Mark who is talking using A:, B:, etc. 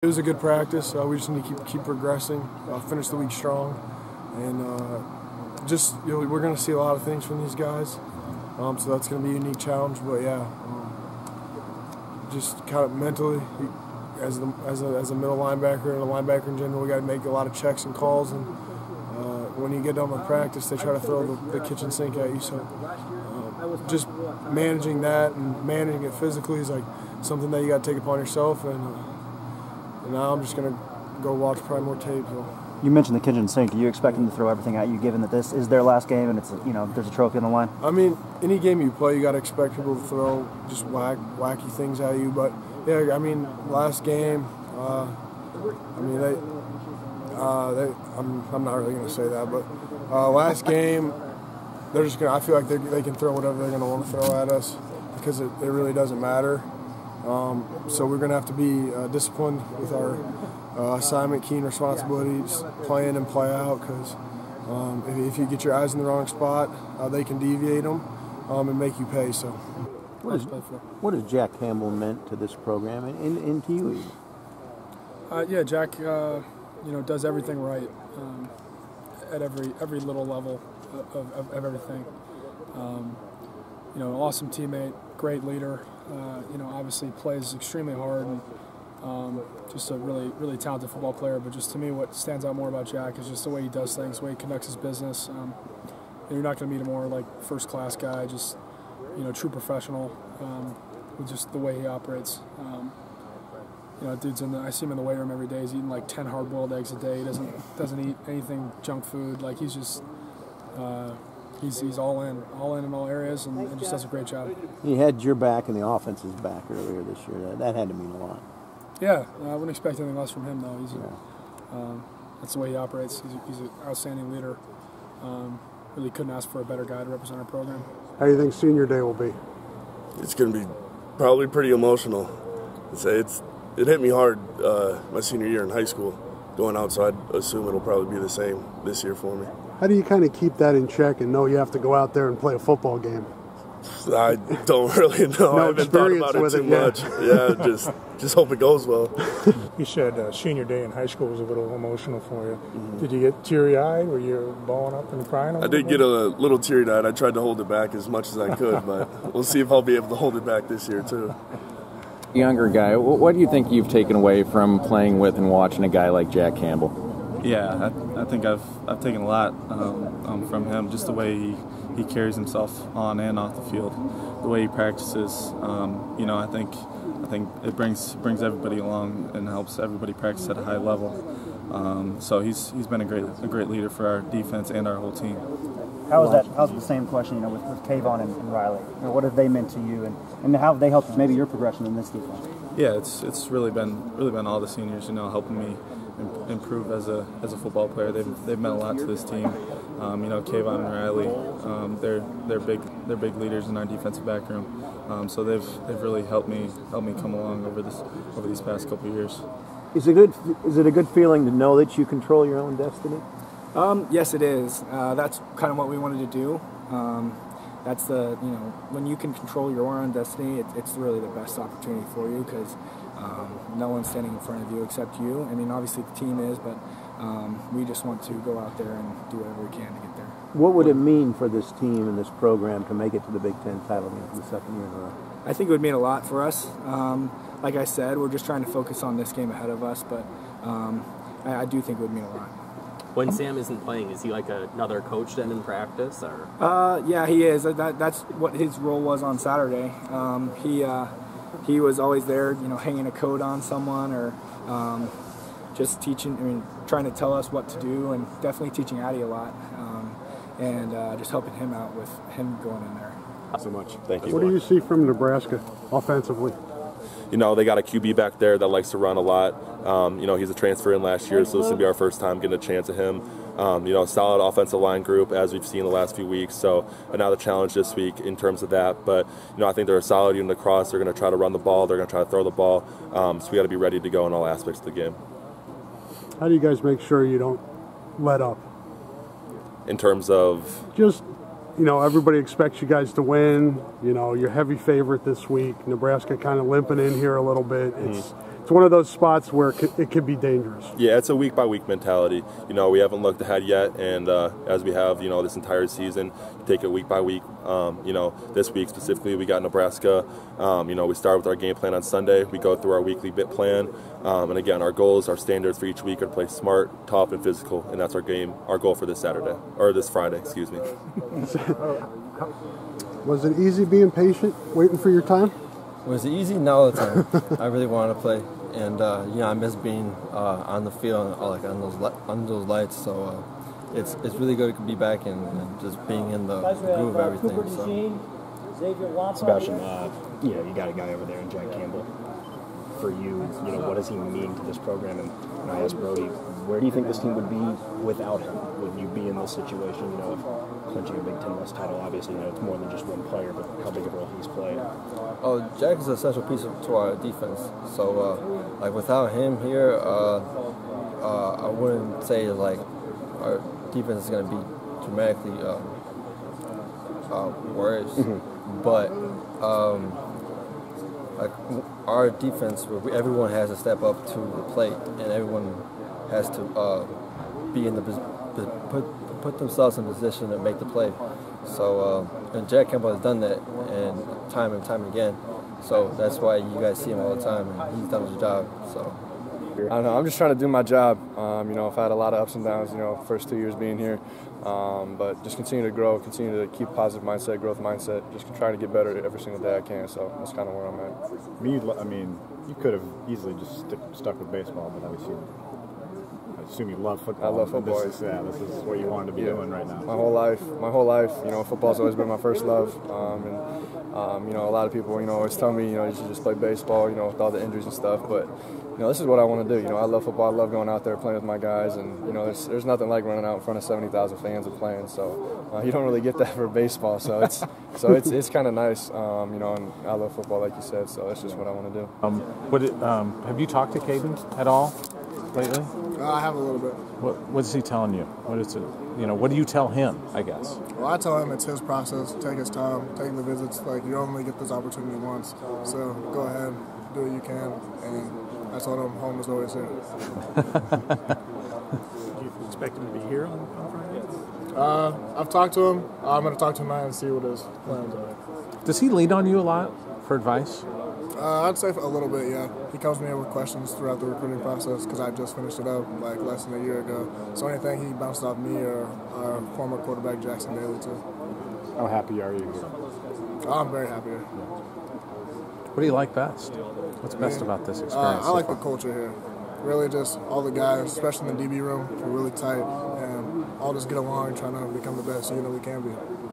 A: It was a good practice. We just need to keep progressing, finish the week strong, and we're going to see a lot of things from these guys. So that's going to be a unique challenge. But yeah, just kind of mentally, as a middle linebacker and a linebacker in general, we got to make a lot of checks and calls. And when you get done with practice, they try to throw the kitchen sink at you. So just managing that and managing it physically is like something that you got to take upon yourself. And now I'm just going to go watch probably more tape. So.
B: You mentioned the kitchen sink. Do you expect them to throw everything at you, given that this is their last game and it's there's a trophy on the line?
A: I mean, any game you play, you got to expect people to throw just wacky things at you. But yeah, I mean, last game, I'm not really going to say that, but last game, they're just going to. I feel like they can throw whatever they're going to want to throw at us because it really doesn't matter. So we're going to have to be disciplined with our assignment, keen responsibility, just play in and play out, because if you get your eyes in the wrong spot, they can deviate them and make you pay. So,
C: what has Jack Campbell meant to this program and to you even?
D: Yeah, Jack, does everything right at every little level of everything. Awesome teammate, great leader. Obviously plays extremely hard and just a really, really talented football player. But just to me, what stands out more about Jack is just the way he does things, the way he conducts his business. You're not going to meet a more like first-class guy, just true professional with just the way he operates. Dude's I see him in the weight room every day. He's eating like 10 hard-boiled eggs a day. He doesn't eat anything junk food. Like he's just. He's all in all areas, and just does a great job.
C: He had your back and the offense's back earlier this year. That had to mean a lot.
D: Yeah, I wouldn't expect anything less from him, though. That's the way he operates. He's an outstanding leader. Really couldn't ask for a better guy to represent our program.
E: How do you think senior day will be?
F: It's going to be probably pretty emotional. It hit me hard my senior year in high school going out, so I'd assume it'll probably be the same this year for me.
E: How do you kind of keep that in check and know you have to go out there and play a football game?
F: I don't really know. I haven't thought about it too much. Yeah, just hope it goes well.
G: You said senior day in high school was a little emotional for you. Mm-hmm. Did you get teary-eyed? Were you bawling up and crying?
F: I did get a little teary-eyed. I tried to hold it back as much as I could, but we'll see if I'll be able to hold it back this year too.
H: Younger guy, what do you think you've taken away from playing with and watching a guy like Jack Campbell?
I: Yeah, I think I've taken a lot from him. Just the way he carries himself on and off the field, the way he practices. I think it brings everybody along and helps everybody practice at a high level. So he's been a great leader for our defense and our whole team.
B: How's the same question, with Kayvon and Riley? What have they meant to you, and how have they helped maybe your progression in this defense?
I: Yeah, it's really been all the seniors, helping me improve as a football player. They've meant a lot to this team. Kayvon and Riley, they're big leaders in our defensive back room. So they've really helped me come along over these past couple of years.
C: Is it a good feeling to know that you control your own destiny?
J: Yes, it is. That's kind of what we wanted to do. That's when you can control your own destiny, it's really the best opportunity for you, because no one's standing in front of you except you. I mean, obviously the team is, but we just want to go out there and do whatever we can to get there.
C: What would it mean for this team and this program to make it to the Big Ten title game for the second year in a row?
J: I think it would mean a lot for us. Like I said, we're just trying to focus on this game ahead of us, but I do think it would mean a lot.
K: When Sam isn't playing, is he like another coach then in practice, or?
J: Yeah, he is. That's what his role was on Saturday. He was always there, hanging a coat on someone, or just teaching. Trying to tell us what to do, and definitely teaching Addy a lot, and just helping him out with him going in there.
F: So much. Thank you.
E: What do you see from Nebraska offensively?
L: They got a QB back there that likes to run a lot. He's a transfer in last year, so this will be our first time getting a chance at him. Solid offensive line group, as we've seen the last few weeks. So another challenge this week in terms of that. But, I think they're a solid unit across. They're going to try to run the ball. They're going to try to throw the ball. So we got to be ready to go in all aspects of the game.
E: How do you guys make sure you don't let up?
L: In terms of?
E: Just, everybody expects you guys to win. You're heavy favorite this week. Nebraska kind of limping in here a little bit. It's it's one of those spots where it could be dangerous.
L: Yeah, it's a week-by-week mentality. You know, we haven't looked ahead yet, and as we have, you know, this entire season, you take it week by week. You know, this week specifically, we got Nebraska. You know, we start with our game plan on Sunday. We go through our weekly bit plan, and again, our goals, our standards for each week are to play smart, tough, and physical, and that's our goal for this Saturday, or this Friday, excuse me.
E: Was it easy being patient, waiting for your time?
M: Was it easy? No, all the time. I really wanted to play, and you know, I miss being on the field and like on those lights. So it's really good to be back and just being in the groove of everything. So.
N: Sebastian, you know, you got a guy over there in Jack Campbell. For you, you know, what does he mean to this program? And I asked Brody, where do you think this team would be without him? Would you be in this situation, you know, of clinching a Big Ten West title? Obviously, you know, it's more than just one player, but how big a role he's played.
M: Oh, Jack is an essential piece to our defense. So, like, without him here, I wouldn't say, like, our defense is going to be dramatically worse. Mm-hmm. But, like, our defense, everyone has to step up to the plate, and everyone has to be in the put themselves in position to make the play. So, and Jack Campbell has done that, and time again. So that's why you guys see him all the time, and he's done his job. So.
O: I don't know. I'm just trying to do my job. You know, I've had a lot of ups and downs, you know, first 2 years being here. But just continue to grow, continue to keep positive mindset, growth mindset, just trying to get better every single day I can. So that's kind of where I'm at.
N: I mean, you could have easily just stuck with baseball, but I assume you love football.
O: I love football.
N: This is what you wanted to be doing right now.
O: My whole life, you know, football's always been my first love. You know, a lot of people, you know, always tell me, you know, you should just play baseball, you know, with all the injuries and stuff. But, you know, this is what I want to do. You know, I love football. I love going out there playing with my guys. And, you know, there's nothing like running out in front of 70,000 fans and playing. So you don't really get that for baseball. So it's kind of nice, you know, and I love football, like you said. So that's just what I want to do.
P: Have you talked to Caden at all lately?
A: I have a little bit.
P: What is he telling you? What is it? You know, what do you tell him, I guess?
A: Well, I tell him it's his process. Take his time. Take the visits. Like, you only get this opportunity once. So go ahead, do what you can. And I told him home is always here.
N: Do you expect him to be here on Friday?
A: I've talked to him. I'm going to talk to him tonight and see what his plans are.
P: Does he lean on you a lot for advice?
A: I'd say a little bit, yeah. He comes to me with questions throughout the recruiting process because I just finished it up like less than a year ago. So anything he bounced off me or our former quarterback Jackson Daly too.
N: How happy are you here?
A: I'm very happy here.
P: What do you like best? What's best about this experience?
A: I like the culture here. Really just all the guys, especially in the DB room, we're really tight and all just get along and trying to become the best unit we can be.